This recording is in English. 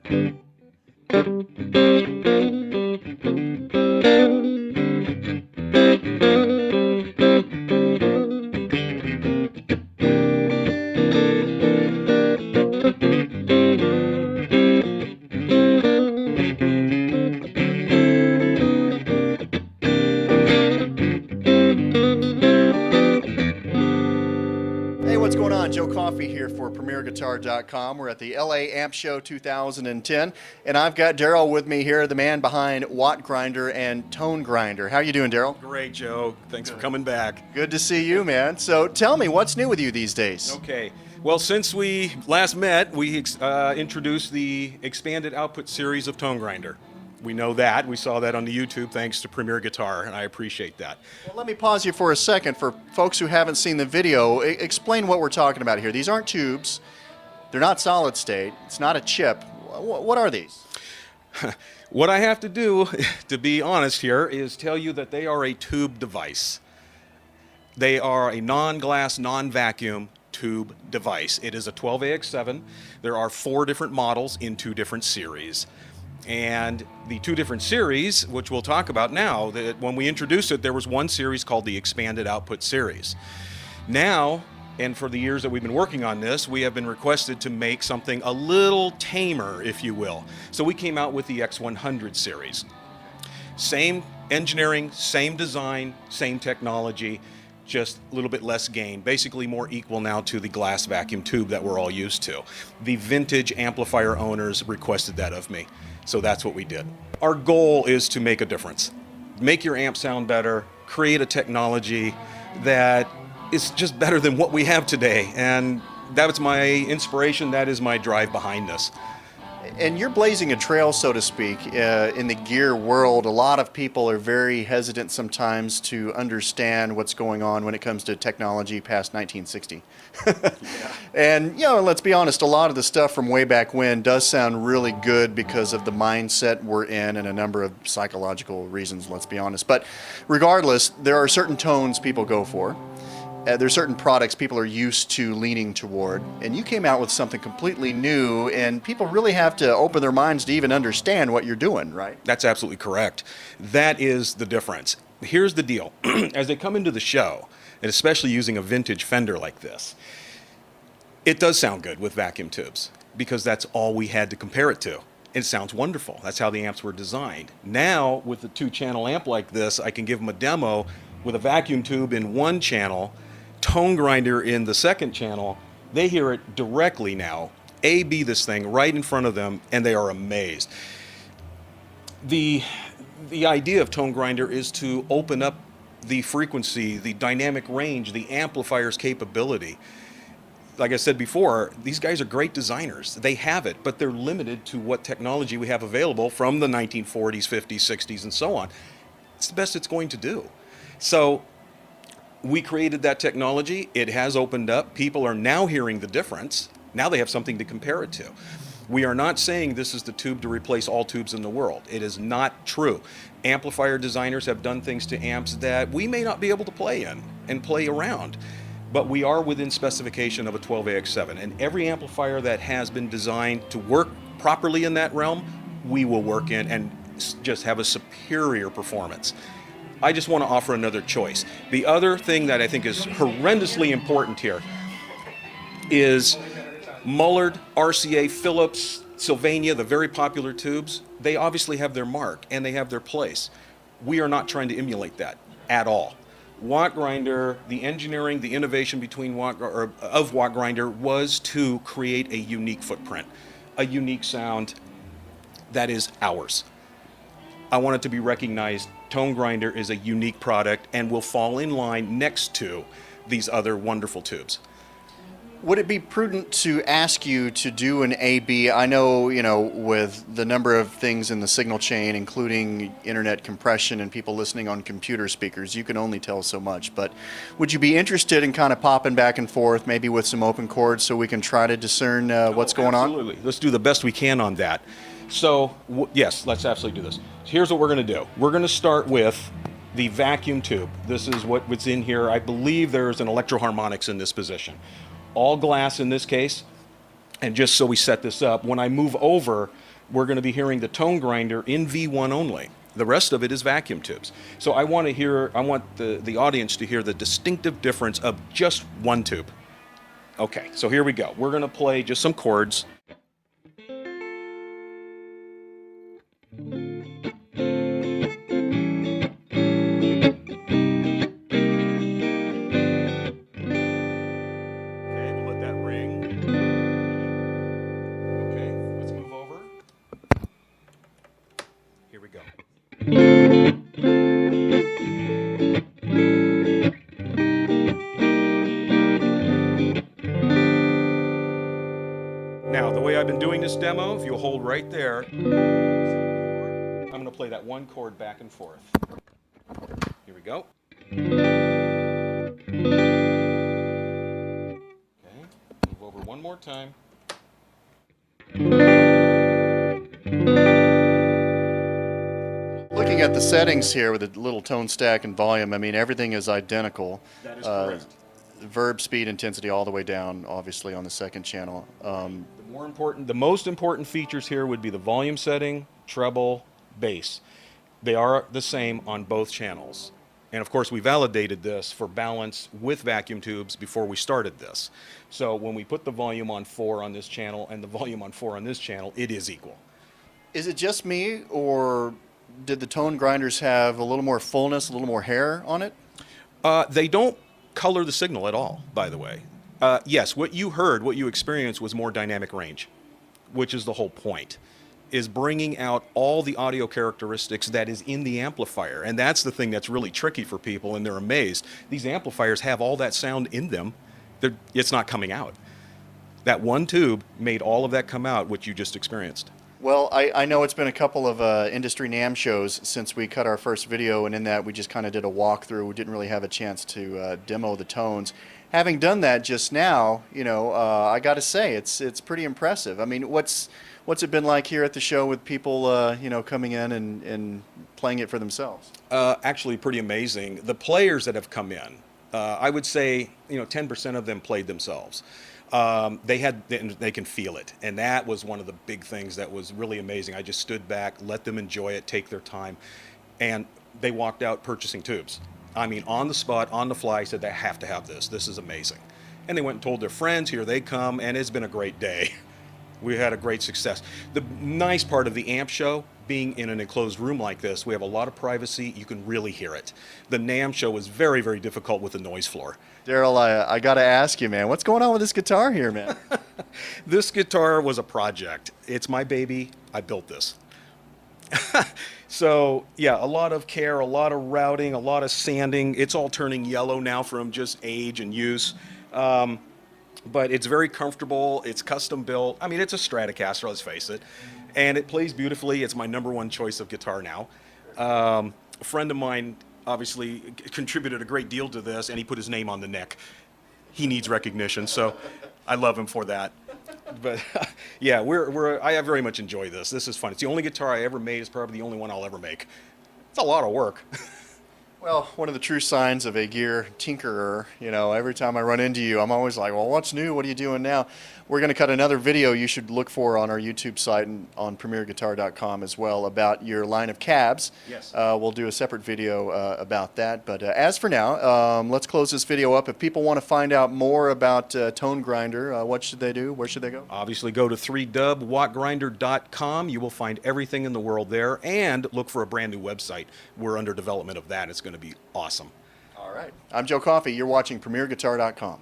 Hey, what's going on? Joe Coffey here for PremierGuitar.com. We're at the LA Amp Show 2010, and I've got Daryl with me here, the man behind WattGrinder and ToneGrinder. How you doing, Daryl? Great, Joe. Thanks for coming back. Good to see you, man. So tell me, what's new with you these days? Okay. Well, since we last met, we introduced the expanded output series of ToneGrinder. We know that. We saw that on the YouTube thanks to Premier Guitar, and I appreciate that. Well, let me pause you for a second. For folks who haven't seen the video, explain what we're talking about here. These aren't tubes. They're not solid state. It's not a chip. What are these? What I have to do, to be honest here, is tell you that they are a tube device. They are a non-glass, non-vacuum tube device. It is a 12AX7. There are 4 different models in 2 different series. And the 2 different series, which we'll talk about now, that when we introduced it, there was one series called the Expanded Output Series. Now, and for the years that we've been working on this, we have been requested to make something a little tamer, if you will. So we came out with the X100 series. Same engineering, same design, same technology, just a little bit less gain, basically more equal now to the glass vacuum tube that we're all used to. The vintage amplifier owners requested that of me, so that's what we did. Our goal is to make a difference. Make your amp sound better, create a technology that is just better than what we have today, and that was my inspiration, that is my drive behind this. And you're blazing a trail, so to speak, in the gear world. A lot of people are very hesitant sometimes to understand what's going on when it comes to technology past 1960. Yeah. And, you know, let's be honest, a lot of the stuff from way back when does sound really good because of the mindset we're in and a number of psychological reasons, let's be honest. But regardless, there are certain tones people go for. There's certain products people are used to leaning toward, and you came out with something completely new, and people really have to open their minds to even understand what you're doing, right? That's absolutely correct. That is the difference. Here's the deal. As they come into the show, and especially using a vintage Fender like this, it does sound good with vacuum tubes, because that's all we had to compare it to. It sounds wonderful. That's how the amps were designed. Now, with a 2-channel amp like this, I can give them a demo with a vacuum tube in one channel, ToneGrinder in the second channel. They hear it directly now, A/B this thing right in front of them, and they are amazed. The idea of ToneGrinder is to open up the frequency, the dynamic range, the amplifier's capability. Like I said before, these guys are great designers. They have it, but they're limited to what technology we have available from the 1940s, 50s, 60s, and so on. It's the best it's going to do. So we created that technology. It has opened up. People are now hearing the difference. Now they have something to compare it to. We are not saying this is the tube to replace all tubes in the world. It is not true. Amplifier designers have done things to amps that we may not be able to play in and play around, but we are within specification of a 12AX7. And every amplifier that has been designed to work properly in that realm, we will work in and just have a superior performance. I just want to offer another choice. The other thing that I think is horrendously important here is Mullard, RCA, Philips, Sylvania, the very popular tubes. They obviously have their mark and they have their place. We are not trying to emulate that at all. WattGrinder, the engineering, the innovation between of WattGrinder was to create a unique footprint, a unique sound that is ours. I want it to be recognized. ToneGrinder is a unique product and will fall in line next to these other wonderful tubes. Would it be prudent to ask you to do an A/B? I know, you know, with the number of things in the signal chain, including internet compression and people listening on computer speakers, you can only tell so much. But would you be interested in kind of popping back and forth, maybe with some open chords, so we can try to discern what's going on? Absolutely. Let's do the best we can on that. So, yes, let's absolutely do this. Here's what we're going to do. We're going to start with the vacuum tube. This is what's in here. I believe there's an electro-harmonics in this position. All glass in this case. And just so we set this up, when I move over we're going to be hearing the tone grinder in V1 only. The rest of it is vacuum tubes. So I want the audience to hear the distinctive difference of just one tube. Okay, so here we go. We're going to play just some chords. Here we go. Now, the way I've been doing this demo, if you'll hold right there, I'm going to play that one chord back and forth. Here we go. Okay, move over one more time. Looking at the settings here with the little tone stack and volume, I mean, everything is identical. That is correct. Verb, speed, intensity all the way down, obviously, on the second channel. The most important features here would be the volume setting, treble, bass. They are the same on both channels. And of course, we validated this for balance with vacuum tubes before we started this. So when we put the volume on 4 on this channel and the volume on 4 on this channel, it is equal. Is it just me, or did the tone grinders have a little more fullness, a little more hair on it? They don't color the signal at all, by the way. Yes, what you heard, what you experienced was more dynamic range, which is the whole point, is bringing out all the audio characteristics that is in the amplifier. And that's the thing that's really tricky for people, and they're amazed. These amplifiers have all that sound in them. It's not coming out. That one tube made all of that come out, which you just experienced. Well, I know it's been a couple of industry NAMM shows since we cut our first video, and in that we just kind of did a walkthrough. We didn't really have a chance to demo the tones. Having done that just now, you know, I got to say it's pretty impressive. I mean, what's it been like here at the show with people, you know, coming in and playing it for themselves? Actually, pretty amazing. The players that have come in, I would say, you know, 10% of them played themselves. They can feel it, and that was one of the big things that was really amazing. I just stood back, let them enjoy it, take their time, and they walked out purchasing tubes. I mean, on the spot, on the fly, said they have to have this. This is amazing. And they went and told their friends, here they come, and it's been a great day. We had a great success. The nice part of the amp show, being in an enclosed room like this, we have a lot of privacy. You can really hear it. The NAMM show was very, very difficult with the noise floor. Daryl, I got to ask you, man, what's going on with this guitar here, man? This guitar was a project. It's my baby. I built this. So, yeah, a lot of care, a lot of routing, a lot of sanding. It's all turning yellow now from just age and use. But it's very comfortable. It's custom built. I mean, it's a Stratocaster, let's face it. And it plays beautifully. It's my #1 choice of guitar now. A friend of mine obviously contributed a great deal to this, and he put his name on the neck. He needs recognition, so I love him for that. But yeah, I very much enjoy this. This is fun. It's the only guitar I ever made. It's probably the only one I'll ever make. It's a lot of work. Well, one of the true signs of a gear tinkerer, you know, every time I run into you, I'm always like, well, what's new? What are you doing now? We're going to cut another video you should look for on our YouTube site and on PremierGuitar.com as well about your line of cabs. Yes. We'll do a separate video about that. But as for now, let's close this video up. If people want to find out more about Tone Grinder, what should they do? Where should they go? Obviously, go to 3dub.WattGrinder.com. You will find everything in the world there, and look for a brand new website. We're under development of that. It's going to be awesome. All right. I'm Joe Coffey. You're watching PremierGuitar.com.